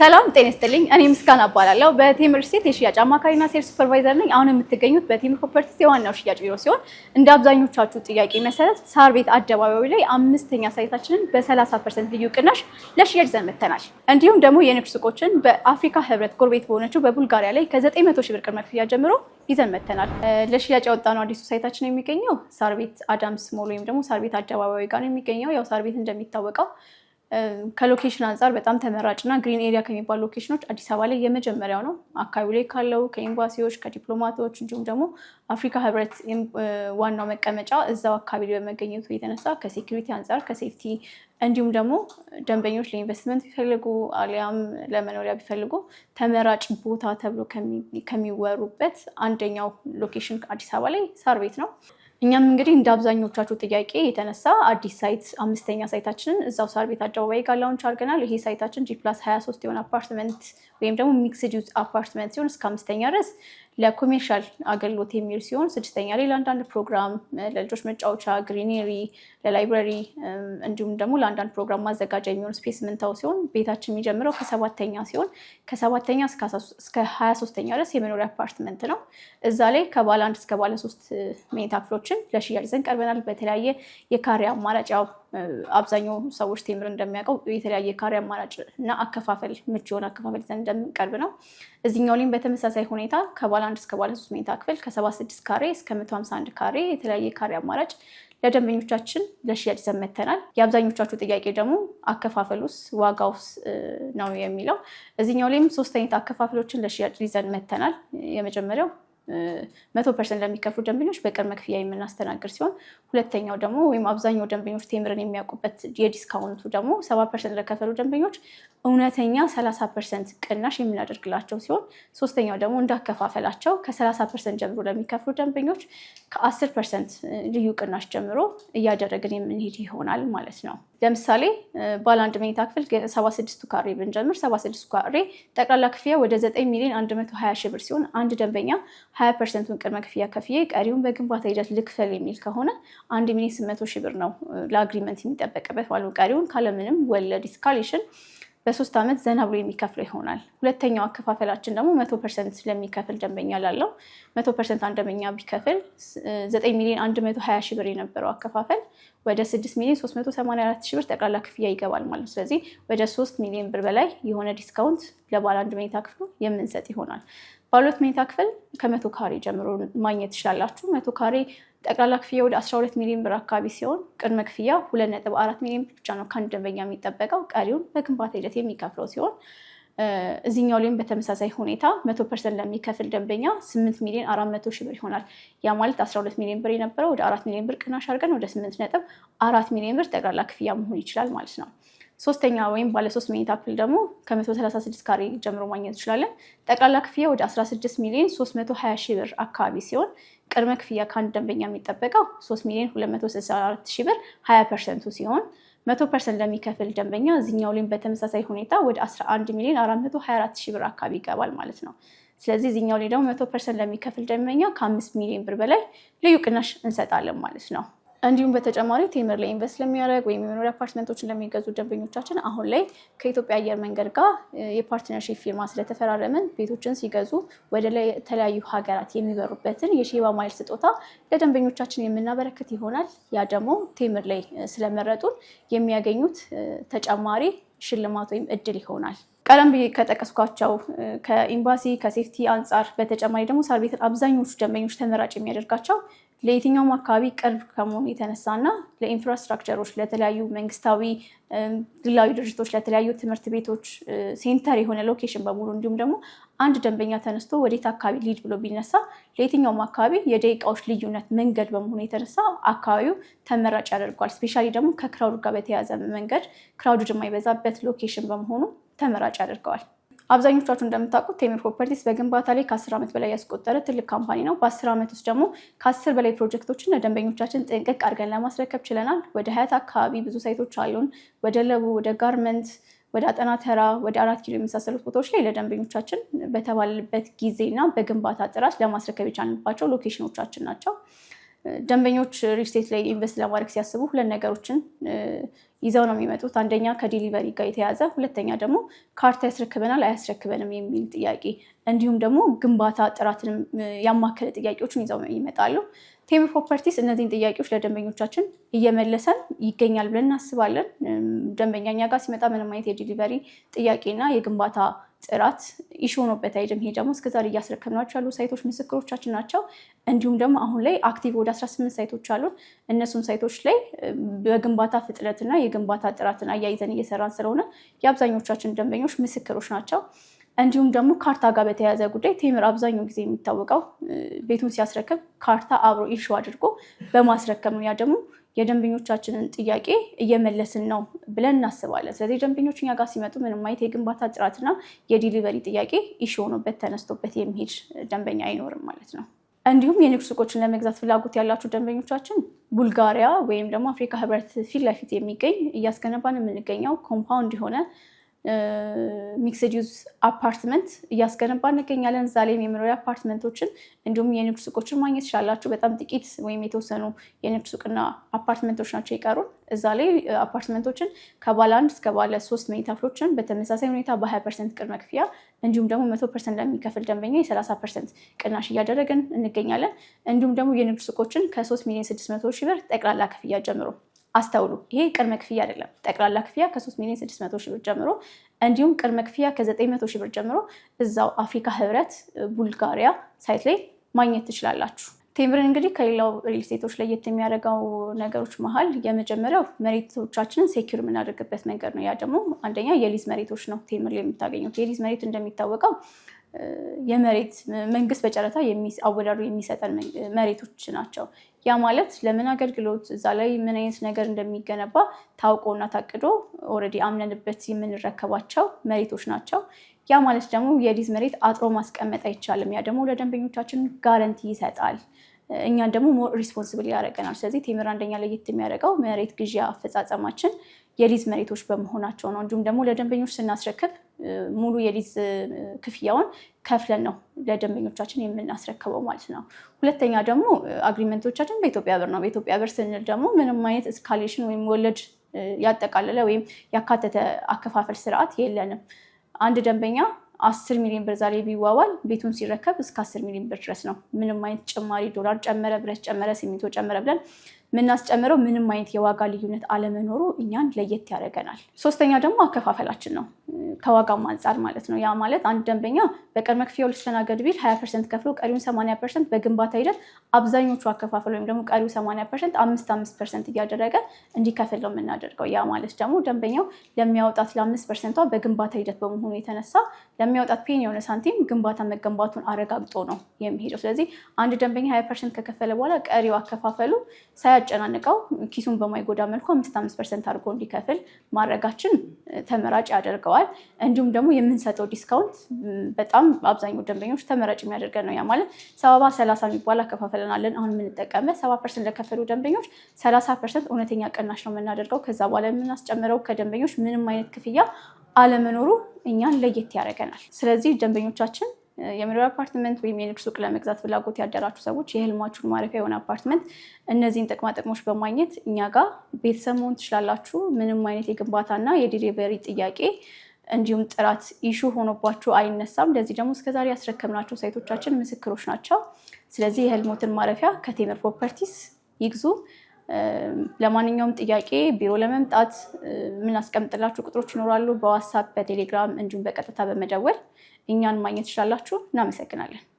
ሰላም ጤና ይስጥልኝ እኔ ምስጋና አባላለሁ በቴምር ስቴት የሽያጭ አማካሪና ሴልስ ሱፐርቫይዘር ነኝ አሁን የምትገኙት በቴምር ፕሮፐርቲስ የዋናው ሽያጭ ቢሮ ሲሆን እንደ አብዛኞቻችሁ ጥያቄ መሰረት ሳር ቤት አደባባዩ ላይ አምስተኛ ሳይታችንን በ30% ልዩ ቅናሽ ለሽያጭ ይዘን መጥተናል እንዲሁም ደግሞ የንግድ ሱቆችን በአፍሪካ ህብረት ጎረቤት በሆነችው በቡልጋሪያ ላይ ከ900 ሺህ ብር ቅድመ ክፍያ ጀምሮ ይዘን መጥተናል ለሽያጭ ያወጣነው አዲሱ ሳይታችን የሚገኘው ሳር ቤት አዳምስ ሞል ወይም ደግሞ ሳር ቤት አደባባዩ ጋር ነው የሚገኘው ያው ሳር ቤት እንደሚታወቀው ከሎኬሽን አንፃር በጣም ተመራጭና ግሪን ኤሪያ ከሚባሉ ሎኬሽኖች አዲስ አበባ ላይ የመጀመሪያው ነው አካባቢ ላይ ካለው ከኤምባሲዎች ከዲፕሎማቶች እንዲሁም ደግሞ አፍሪካ ህብረት ዋናው መቀመጫ እዛው አካባቢ ላይ በመገኘቱ የተነሳ ከሴኩሪቲ አንፃር ከሴፍቲ እንዲሁም ደግሞ ደንበኞች ለኢንቨስትመንት ቢፈልጉ አሊያም ለመኖሪያ ቢፈልጉ ተመራጭ ቦታ ተብሎ ከሚወሩበት አንደኛው ሎኬሽን አዲስ አበባ ላይ ሳር ቤት ነው እኛም እንግዲህ እንደ አብዛኞቻችሁ ጥያቄ የተነሳ አዲስ ሳይት አምስተኛ ሳይታችንን እዛው ሳር ቤት አደባባይ ጋር ላውንች አድርገናል ይሄ ሳይታችን G+23 የሆነ አፓርትመንት ወይም ደግሞ ሚክስድ ዩዝ አፓርትመንት ሲሆን እስከ አምስተኛ ድረስ ለኮሜርሻል አገልግሎት የሚል ሲሆን ስድስተኛ ላይ ለአንዳንድ ፕሮግራም ለልጆች መጫወቻ ግሪነሪ ለላይብረሪ እንዲሁም ደግሞ ለአንዳንድ ፕሮግራም ማዘጋጃ የሚሆን ስፔስ ምንታው ሲሆን ቤታችን የሚጀምረው ከሰባተኛ ሲሆን ከሰባተኛ እስከ 23ኛ ድረስ የመኖሪያ አፓርትመንት ነው እዛ ላይ ከባለ 1 እስከ ባለ 3 መኝታ ክፍሎችን ለሽያጭ ይዘን ቀርበናል በተለያየ የካሬ አማራጭ አብዛኛው ሰዎች ቴምር እንደሚያውቀው የተለያየ ካሬ አማራጭ እና አከፋፈል ምቹ የሆነ አከፋፈል ይዘን እንደምንቀርብ ነው እዚህኛው ላይም በተመሳሳይ ሁኔታ ከባለ 1 እስከ ባለ 3 መኝታ ክፍል ከ76 ካሬ እስከ 151 ካሬ የተለያየ ካሬ አማራጭ ለደንበኞቻችን ለሽያጭ ይዘን መጥተናል የአብዛኞቻችሁ ጥያቄ ደግሞ አከፋፈሉስ ዋጋውስ ነው የሚለው እዚህኛው ላይም 3 አይነት አከፋፈሎችን ለሽያጭ ይዘን መጥተናል የመጀመሪያው 100% ለሚከፍሉ ደንበኞች በቅድመ ክፍያ የምናስተናግድ ሲሆን ሁለተኛው ደግሞ ወይም አብዛኛው ደንበኞች ቴምርን የሚያውቁበት የዲስካውንቱ ደግሞ 70% ለከፈሉ ደንበኞች እውነተኛ 30% ቅናሽ የምናደርግላቸው ሲሆን ሶስተኛው ደግሞ እንዳከፋፈላቸው ከ30% ጀምሮ ለሚከፍሉ ደንበኞች ከ10% ልዩ ቅናሽ ጀምሮ እያደረግን የምንሄድ ይሆናል ማለት ነው ለምሳሌ ባለ 1 መኝታ ክፍል 76 ካሬ ብንጀምር 76 ካሬ ጠቅላላ ክፍያ ወደ 9,120,000 ብር ሲሆን አንድ ደንበኛ 20%ን ቅድመ ክፍያ ከፍዬ ቀሪውን በግንባታ ሂደት ልክፈል የሚል ከሆነ 1,800,000 ብር ነው ለአግሪመንት የሚጠበቅበት ባለው ቀሪውን ካለምንም ወለድ እስካሌሽን በ3 ዓመት ዘና ብሎ የሚከፍለው ይሆናል ሁለተኛው አከፋፈላችን ደግሞ 100% ለሚከፍል ደንበኛ ላለው 100% አንድ ደንበኛ ቢከፍል 9,120,000 ብር የነበረው አከፋፈል ወደ 6,384,000 ብር ጠቅላላ ክፍያ ይገባል ማለት ነው ስለዚህ ወደ 3 ሚሊዮን ብር በላይ የሆነ ዲስካውንት ለባለ 1 መኝታ ክፍል የምንሰጥ ይሆናል ባለ 2 መኝታ ክፍል ከ100 ካሬ ጀምሮ ማግኘት ትችላላችሁ 100 ካሬ ጠቅላላ ክፍያ ወደ 12 ሚሊዮን ብር አካባቢ ሲሆን ቅድመ ክፍያ 2.4 ሚሊዮን ብቻ ነው ከአንድ ደንበኛ የሚጠበቀው ቀሪውን በግንባታ ሂደት የሚከፍለው ሲሆን እዚህኛው ላይም በተመሳሳይ ሁኔታ 100% ለሚከፍል ደንበኛ 8,400,000 ብር ይሆናል ያ ማለት 12 ሚሊዮን ብር የነበረው ወደ 4 ሚሊዮን ብር ቅናሽ አድርገን ወደ 8.4 ሚሊዮን ብር ጠቅላላ ክፍያ መሆን ይችላል ማለት ነው ሶስተኛ ወይም ባለ 3 መኝታ ክፍል ደግሞ ከ136 ካሬ ጀምሮ ማግኘት እንችላለን ጠቅላላ ክፍያ ወደ 16,320,000 ብር አካባቢ ሲሆን ቅድመ ክፍያ ከአንድ ደንበኛ የሚጠበቀው 3,264,000 ብር 20% ሲሆን 100% ለሚከፍል ደንበኛ እዚህኛው ላይም በተመሳሳይ ሁኔታ ወደ 11,424,000 ብር አካባቢ ይገባል ማለት ነው ስለዚህ እዚህኛው ላይ ደግሞ 100% ለሚከፍል ደንበኛ ከ5 ሚሊዮን ብር በላይ ልዩ ቅናሽ እንሰጣለን ማለት ነው እንዲሁም በተጨማሪ ቴምር ላይ ኢንቨስት ለሚያደርግ ወይም የመኖሪያ አፓርትመንቶችን ለሚገዙ ደንበኞቻችን አሁን ላይ ከኢትዮጵያ አየር መንገድ ጋር የፓርትነርሺፕ ፊርማ ስለተፈራረምን ቤቶችን ሲገዙ ወደ ተለያዩ ሀገራት የሚበሩበትን የሼባ ማይል ስጦታ ለደንበኞቻችን የምናበረክት ይሆናል ያ ደግሞ ቴምር ላይ ስለመረጡን የሚያገኙት ተጨማሪ ሽልማት ወይም እድል ይሆናል ቀደም ብዬ ከጠቀስኳቸው ከኤምባሲ ከሴፍቲ አንፃር በተጨማሪ ደግሞ ሳር ቤትን አብዛኞቹ ደንበኞች ተመራጭ የሚያደርጋቸው ለየትኛውም አካባቢ ቅርብ ከመሆኑ የተነሳና ለኢንፍራስትራክቸሮች ለተለያዩ መንግስታዊ ግላዊ ድርጅቶች ለተለያዩ ትምህርት ቤቶች ሴንተር የሆነ ሎኬሽን በሙሉ እንዲሁም ደግሞ አንድ ደንበኛ ተነስቶ ወዴት አካባቢ ሊድ ብሎ ቢነሳ ለየትኛውም አካባቢ የደቂቃዎች ልዩነት መንገድ በመሆኑ የተነሳ አካባቢው ተመራጭ ያደርገዋል ስፔሻሊ ደግሞ ከክራውድ ጋር በተያያዘ መንገድ ክራውድ የማይበዛበት ሎኬሽን በመሆኑ ተመራጭ ያደርገዋል አብዛኞቻችሁ እንደምታውቁት ቴምር ፕሮፐርቲስ በግንባታ ላይ ከ10 ዓመት በላይ ያስቆጠረ ትልቅ ካምፓኒ ነው በ10 ዓመት ውስጥ ደግሞ ከ10 በላይ ፕሮጀክቶችን ለደንበኞቻችን ጥንቅቅ አድርገን ለማስረከብ ችለናል ወደ ሀያት አካባቢ ብዙ ሳይቶች አሉን ወደ ለቡ ወደ ጋርመንት ወደ አጠና ተራ ወደ 4 ኪሎ የመሳሰሉት ቦታዎች ላይ ለደንበኞቻችን በተባለበት ጊዜና በግንባታ ጥራት ለማስረከብ የቻልንባቸው ሎኬሽኖቻችን ናቸው ደንበኞች ሪል ስቴት ላይ ኢንቨስት ለማድረግ ሲያስቡ ሁለት ነገሮችን ይዘው ነው የሚመጡት። አንደኛ ከዲሊቨሪ ጋር የተያዘ፣ ሁለተኛ ደግሞ ካርታ ያስረክበናል አያስረክበንም የሚል ጥያቄ፣ እንዲሁም ደግሞ ግንባታ ጥራትን ያማከለ ጥያቄዎችን ይዘው ይመጣሉ። ቴምር ፕሮፐርቲስ እነዚህን ጥያቄዎች ለደንበኞቻችን እየመለሰን ይገኛል ብለን እናስባለን። ደንበኛ እኛ ጋር ሲመጣ ምንም አይነት የዲሊቨሪ ጥያቄና የግንባታ ጥራት ኢሹ ሆኖበት አይደለም። ይሄ ደግሞ እስከዛሬ እያስረከብናቸው ያሉ ሳይቶች ምስክሮቻችን ናቸው። እንዲሁም ደግሞ አሁን ላይ አክቲቭ ወደ 18 ሳይቶች አሉ። እነሱም ሳይቶች ላይ በግንባታ ፍጥነትና የግንባታ ጥራትን አያይዘን እየሰራን ስለሆነ የአብዛኞቻችን ደንበኞች ምስክሮች ናቸው። እንዲሁም ደግሞ ካርታ ጋር በተያያዘ ጉዳይ ቴምር አብዛኛው ጊዜ የሚታወቀው ቤቱን ሲያስረክብ ካርታ አብሮ ኢሹ አድርጎ በማስረከብ ነው። ያ ደግሞ የደንበኞቻችንን ጥያቄ እየመለስን ነው ብለን እናስባለን። ስለዚህ ደንበኞች እኛ ጋር ሲመጡ ምንም አይነት የግንባታ ጥራትና የዲሊቨሪ ጥያቄ ኢሹ ሆኖበት ተነስቶበት የሚሄድ ደንበኛ አይኖርም ማለት ነው። እንዲሁም የንግድ ሱቆችን ለመግዛት ፍላጎት ያላችሁ ደንበኞቻችን ቡልጋሪያ ወይም ደግሞ አፍሪካ ህብረት ፊት ለፊት የሚገኝ እያስገነባን የምንገኘው ኮምፓውንድ የሆነ ሚክስድ ዩዝ አፓርትመንት እያስገነባ እንገኛለን። እዛ ላይም የመኖሪያ አፓርትመንቶችን እንዲሁም የንግድ ሱቆችን ማግኘት ይችላላችሁ። በጣም ጥቂት ወይም የተወሰኑ የንግድ ሱቅና አፓርትመንቶች ናቸው የቀሩን። እዛ ላይ አፓርትመንቶችን ከባለ 1 እስከ ባለ 3 መኝታ ክፍሎችን በተመሳሳይ ሁኔታ በ20% ቅድመ ክፍያ እንዲሁም ደግሞ 100% ለሚከፍል ደንበኛ የ30% ቅናሽ እያደረግን እንገኛለን። እንዲሁም ደግሞ የንግድ ሱቆችን ከ3,600,000 ብር ጠቅላላ ክፍያ ጀምሮ አስተውሉ። ይሄ ቅድመ ክፍያ አይደለም። ጠቅላላ ክፍያ ከ3,600,000 ብር ጀምሮ እንዲሁም ቅድመ ክፍያ ከ900,000 ብር ጀምሮ እዛው አፍሪካ ህብረት ቡልጋሪያ ሳይት ላይ ማግኘት ትችላላችሁ። ቴምርን እንግዲህ ከሌላው ሪል ስቴቶች ለየት የሚያደርገው ነገሮች መሀል የመጀመሪያው መሬቶቻችንን ሴኪር የምናደርግበት መንገድ ነው። ያ ደግሞ አንደኛ የሊዝ መሬቶች ነው ቴምር ላይ የምታገኙት። የሊዝ መሬት እንደሚታወቀው የመሬት መንግስት በጨረታ አወዳድሮ የሚሰጠን መሬቶች ናቸው። ያ ማለት ለምን አገልግሎት እዛ ላይ ምን አይነት ነገር እንደሚገነባ ታውቆና ታቅዶ ኦልሬዲ አምነንበት የምንረከባቸው መሬቶች ናቸው። ያ ማለት ደግሞ የሊዝ መሬት አጥሮ ማስቀመጥ አይቻልም። ያ ደግሞ ለደንበኞቻችን ጋረንቲ ይሰጣል፣ እኛን ደግሞ ሞር ሪስፖንሲብል ያደርገናል። ስለዚህ ቴምር አንደኛ ለየት የሚያደርገው መሬት ግዢ አፈጻጸማችን የሊዝ መሬቶች በመሆናቸው ነው። እንዲሁም ደግሞ ለደንበኞች ስናስረክብ ሙሉ የሊዝ ክፍያውን ከፍለን ነው ለደንበኞቻችን የምናስረክበው ማለት ነው። ሁለተኛ ደግሞ አግሪመንቶቻችን በኢትዮጵያ ብር ነው። በኢትዮጵያ ብር ስንል ደግሞ ምንም አይነት እስካሌሽን ወይም ወለድ ያጠቃለለ ወይም ያካተተ አከፋፈል ስርዓት የለንም። አንድ ደንበኛ 10 ሚሊዮን ብር ዛሬ ቢዋዋል ቤቱን ሲረከብ እስከ 10 ሚሊዮን ብር ድረስ ነው። ምንም አይነት ጭማሪ ዶላር ጨመረ፣ ብረት ጨመረ፣ ሲሚንቶ ጨመረ ብለን ምናስጨምረው ምንም አይነት የዋጋ ልዩነት አለመኖሩ እኛን ለየት ያደርገናል። ሶስተኛ ደግሞ አከፋፈላችን ነው፣ ከዋጋም አንጻር ማለት ነው። ያ ማለት አንድ ደንበኛ በቅድመ ክፍያው ሊስተናገድ ቢል 20% ከፍሎ ቀሪውን 80% በግንባታ ሂደት አብዛኞቹ አከፋፈል ወይም ደግሞ ቀሪው 80% 5% እያደረገ እንዲከፍል ነው የምናደርገው። ያ ማለት ደግሞ ደንበኛው ለሚያወጣት ለ5% በግንባታ ሂደት በመሆኑ የተነሳ ለሚያወጣት ፔን የሆነ ሳንቲም ግንባታ መገንባቱን አረጋግጦ ነው የሚሄደው። ስለዚህ አንድ ደንበኛ 20% ከከፈለ በኋላ ቀሪው አከፋፈሉ ሳያጨናንቀው ኪሱን በማይጎዳ መልኩ 5% አድርጎ እንዲከፍል ማድረጋችን ተመራጭ ያደርገዋል። እንዲሁም ደግሞ የምንሰጠው ዲስካውንት በጣም አብዛኛው ደንበኞች ተመራጭ የሚያደርገን ነው። ያ ማለት 70-30 የሚባል አከፋፈለናለን። አሁን የምንጠቀመው 70% ለከፈሉ ደንበኞች 30% እውነተኛ ቅናሽ ነው የምናደርገው። ከዛ በኋላ የምናስጨምረው ከደንበኞች ምንም አይነት ክፍያ አለመኖሩ እኛን ለየት ያደርገናል። ስለዚህ ደንበኞቻችን የመኖሪያ አፓርትመንት ወይም የንግድ ሱቅ ለመግዛት ፍላጎት ያደራችሁ ሰዎች የህልማችሁን ማረፊያ የሆነ አፓርትመንት እነዚህን ጥቅማ ጥቅሞች በማግኘት እኛ ጋር ቤተሰብ መሆን ትችላላችሁ። ምንም አይነት የግንባታና የዲሊቨሪ ጥያቄ እንዲሁም ጥራት ኢሹ ሆኖባችሁ አይነሳም። ለዚህ ደግሞ እስከዛሬ ያስረከብናቸው ሳይቶቻችን ምስክሮች ናቸው። ስለዚህ የህልሞትን ማረፊያ ከቴምር ፕሮፐርቲስ ይግዙ። ለማንኛውም ጥያቄ ቢሮ ለመምጣት የምናስቀምጥላችሁ ቁጥሮች ይኖራሉ። በዋትስአፕ፣ በቴሌግራም እንዲሁም በቀጥታ በመደወል እኛን ማግኘት ትችላላችሁ። እናመሰግናለን።